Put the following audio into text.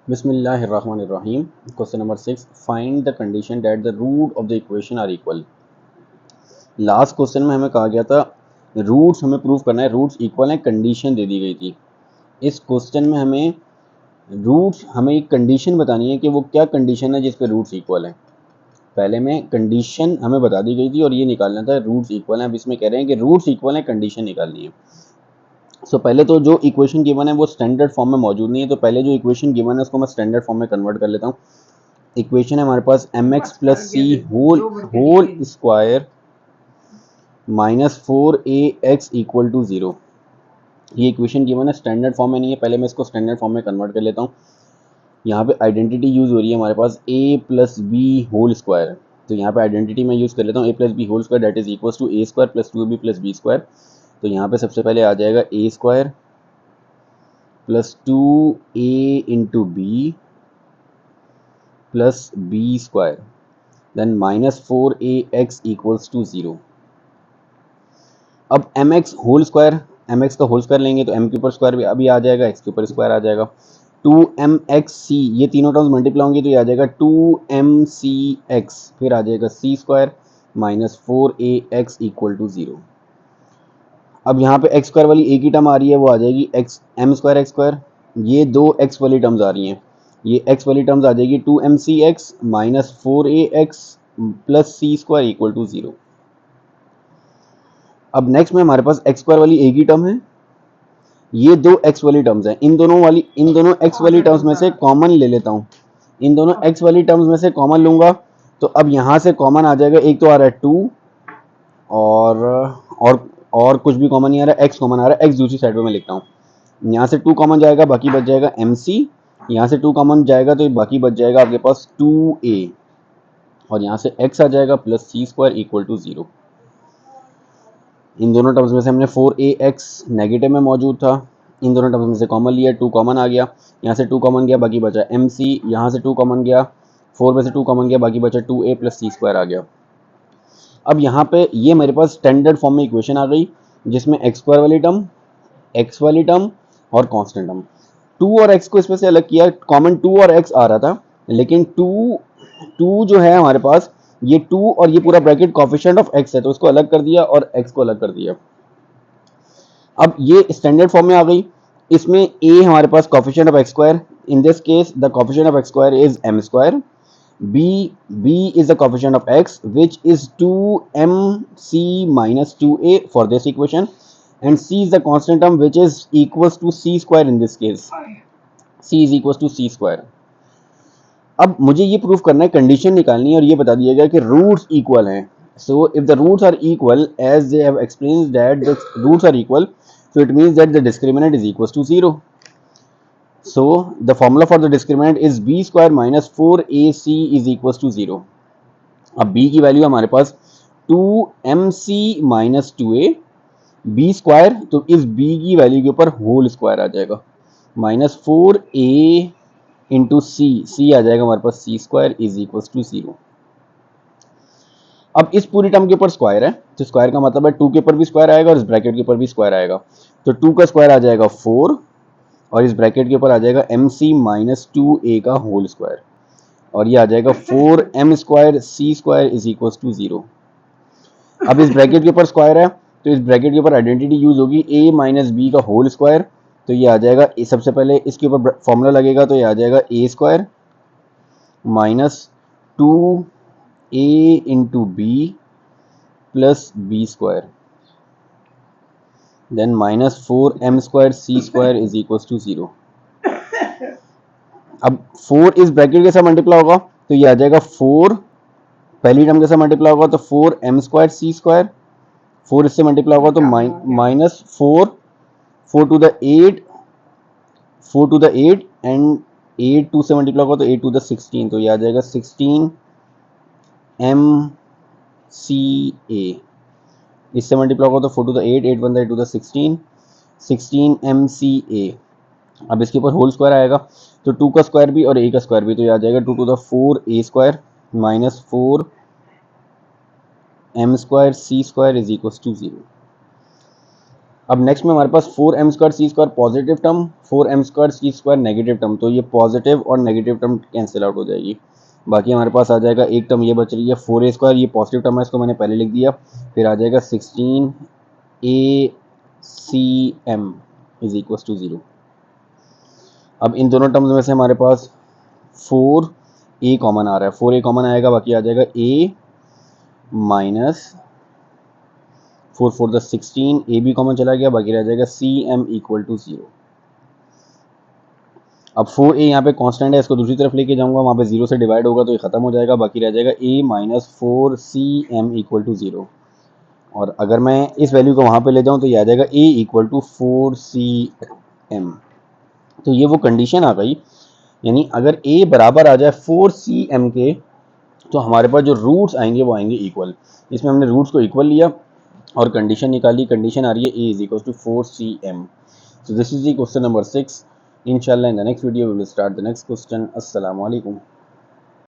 बिस्मिल्लाहिर्रहमानिर्रहीम। Question number 6, find the condition that the root of the equation are equal. Last question में हमें कहा गया था रूट्स हमें प्रूव करना है, रूट्स इक्वल है, कंडीशन दे दी गई थी। इस क्वेश्चन में हमें एक कंडीशन बतानी है कि वो क्या कंडीशन है जिस पे रूट्स इक्वल है। पहले में कंडीशन हमें बता दी गई थी और ये निकालना था रूट्स इक्वल है। अब इसमें कह रहे हैं कि रूट्स इक्वल है, कंडीशन निकालनी है। पहले तो जो इक्वेशन गिवन है वो स्टैंडर्ड फॉर्म में मौजूद नहीं है, तो पहले जो इक्वेशन गिवन है उसको मैं स्टैंडर्ड फॉर्म में कन्वर्ट कर लेता हूँ। इक्वेशन है हमारे पास m x plus c whole square minus 4ax equal to 0। ये इक्वेशन गिवन है, स्टैंडर्ड फॉर्म में नहीं है। पहले मैं इसको स्टैंडर्ड फॉर्म में कन्वर्ट कर लेता हूँ। यहाँ पे आइडेंटिटी यूज हो रही है हमारे पास a plus b whole square. तो यहाँ पे आइडेंटिटी मैं यूज कर लेता हूँ a plus b whole square that is equal to a square plus 2b plus b square. तो यहाँ पे सबसे पहले आ जाएगा a square plus 2a into b plus b square then minus 4ax equals to 0। अब m x whole square, m x का whole square लेंगे तो एम के ऊपर स्क्वायर भी अभी आ जाएगा, एक्स के ऊपर स्क्वायर आ जाएगा। 2mxc, ये तीनों टर्म्स मल्टीप्लाई होंगी तो ये आ जाएगा 2mcx, फिर आ जाएगा c square minus 4ax equal to 0। अब यहाँ पे एक्स स्क्वायर वाली एक ही टर्म आ रही है, वो आ जाएगी x m square x square. ये दो एक्स वाली टर्म्स आ रही हैं, ये एक्स वाली टर्म्स आ जाएगी 2mcx minus 4ax plus c square equal to 0। अब नेक्स्ट में हमारे पास एक्स स्क्वायर वाली एक ही टर्म है, ये दो एक्स वाली टर्म्स हैं। इन दोनों एक्स वाली टर्म्स में से कॉमन ले लेता हूँ। इन दोनों एक्स वाली टर्म्स में से कॉमन लूंगा तो अब यहाँ से कॉमन आ जाएगा, एक तो आ रहा है 2 और कुछ भी कॉमन नहीं आ रहा है, एक्स कॉमन आ रहा है। एक्स दूसरी साइड पे मैं लिखता हूँ, यहाँ से 2 कॉमन जाएगा, बाकी बच जाएगा mc। यहाँ से 2 कॉमन जाएगा तो बाकी बच जाएगा आपके पास 2a और यहाँ से x आ जाएगा plus c square equal to 0। इन दोनों टर्म्स में से हमने 4ax नेगेटिव में मौजूद था, इन दोनों टर्म्स में से कॉमन लिया, 2 कॉमन आ गया, यहाँ से 2 कॉमन गया, बाकी बचा mc। यहाँ से 2 कॉमन गया, 4 में से 2 कॉमन गया, बाकी बचा 2a प्लस सी स्क्वायर आ गया। अब यहाँ पे ये मेरे पास स्टैंडर्ड फॉर्म में इक्वेशन आ गई जिसमें एक्स स्क्वायर वाली टर्म, एक्स वाली टर्म और कांस्टेंट टर्म। 2 और x को इसमें से अलग किया, कॉमन 2 और x आ रहा था, लेकिन 2 जो है हमारे पास, ये 2 और ये पूरा ब्रैकेट कोफिशिएंट ऑफ x है तो इसको अलग कर दिया और x को अलग कर दिया। अब ये स्टैंडर्ड फॉर्म में आ गई। इसमें a हमारे पास coefficient of x square, in this case the coefficient of x square is m square. b is the coefficient of x which is 2mc minus 2a for this equation, and c is the constant term which is equals to c square in this case, c is equals to c square। अब मुझे ये proof करना है, condition निकालनी है और ये बता दिया गया कि रूट्स इक्वल हैं। So if the roots are equal as they have explained that the roots are equal, so it means that the discriminant is equals to 0. So the formula for the discriminant is b square minus 4ac is equals to 0. अब b की value हमारे पास 2mc minus 2a, B square तो इस b की value के ऊपर whole square आ जाएगा, minus 4a into सी आ जाएगा हमारे पास c square is equal to 0। अब इस पूरी टर्म के ऊपर स्क्वायर है तो स्क्वायर का मतलब है 2 के ऊपर भी स्क्वायर आएगा और इस ब्रैकेट के ऊपर भी स्क्वायर आएगा। तो 2 का स्क्वायर आ जाएगा 4 और इस ब्रैकेट के ऊपर आ जाएगा mc माइनस 2a का होल स्क्वायर और ये आ जाएगा 4m square c square is equal to 0। अब इस ब्रैकेट के ऊपर स्क्वायर है तो इस ब्रैकेट के ऊपर आइडेंटिटी यूज होगी a माइनस बी का होल स्क्वायर। तो ये आ जाएगा, सबसे पहले इसके ऊपर फॉर्मूला लगेगा तो ये आ जाएगा a square minus 2a into b plus b square then minus 4m square c square is equal to 0। अब 4 इस ब्रैकेट के साथ मल्टीप्लाई होगा तो ये आ जाएगा 4 पहली टर्म के साथ मल्टीप्लाई होगा तो 4m स्क्वायर सी स्क्वायर, 4 इससे मल्टीप्लाई होगा तो minus 4 to the 8, 4 to the 8 and 8 2 से मल्टीप्लाई होगा तो 8 टू द 16, तो ये आ जाएगा 16 MCA। इससे मल्टीप्लाई होगा तो 4 to the 8, 8 1 to the 16, 16 MCA। अब इसके ऊपर होल स्क्वायर आएगा तो 2 का स्क्वायर भी और a का स्क्वायर भी, तो ये आ जाएगा 2 to the 4a square minus 4m square c square is equal to 0। अब नेक्स्ट में हमारे पास 4m square c square positive term, 4m square c square negative term, तो ये पॉजिटिव और नेगेटिव टर्म कैंसिल आउट हो जाएगी। बाकी हमारे पास आ जाएगा एक टर्म ये बच रही है 4a स्क्वायर, ये पॉजिटिव टर्म है, इसको मैंने पहले लिख दिया। फिर आ जाएगा 16acm इज इक्वल टू 0। अब इन दोनों टर्म्स में से हमारे पास 4a कॉमन आ रहा है, 4a कॉमन आएगा, बाकी आ जाएगा a माइनस 4 4 द 16, ए भी कॉमन चला गया, बाकी रह जाएगा सी एम इक्वल टू 0। अब 4a यहाँ पे कांस्टेंट है, इसको दूसरी तरफ लेके जाऊंगा, वहाँ पे 0 से डिवाइड होगा तो ये खत्म हो जाएगा, बाकी रह जाएगा a minus 4cm equal to 0। और अगर मैं इस वैल्यू को वहाँ पे ले जाऊँ तो ये आ जाएगा a इक्वल टू 4cm। तो ये वो कंडीशन आ गई, यानी अगर a बराबर आ जाए 4cm के तो हमारे पास जो रूट्स आएंगे वो आएंगे इक्वल। इसमें हमने रूट्स को इक्वल लिया और कंडीशन निकाली, कंडीशन आ रही है a is equal to 4cm। So this is the question number 6. Inshallah in the next video we will start the next question. Assalamu alaikum.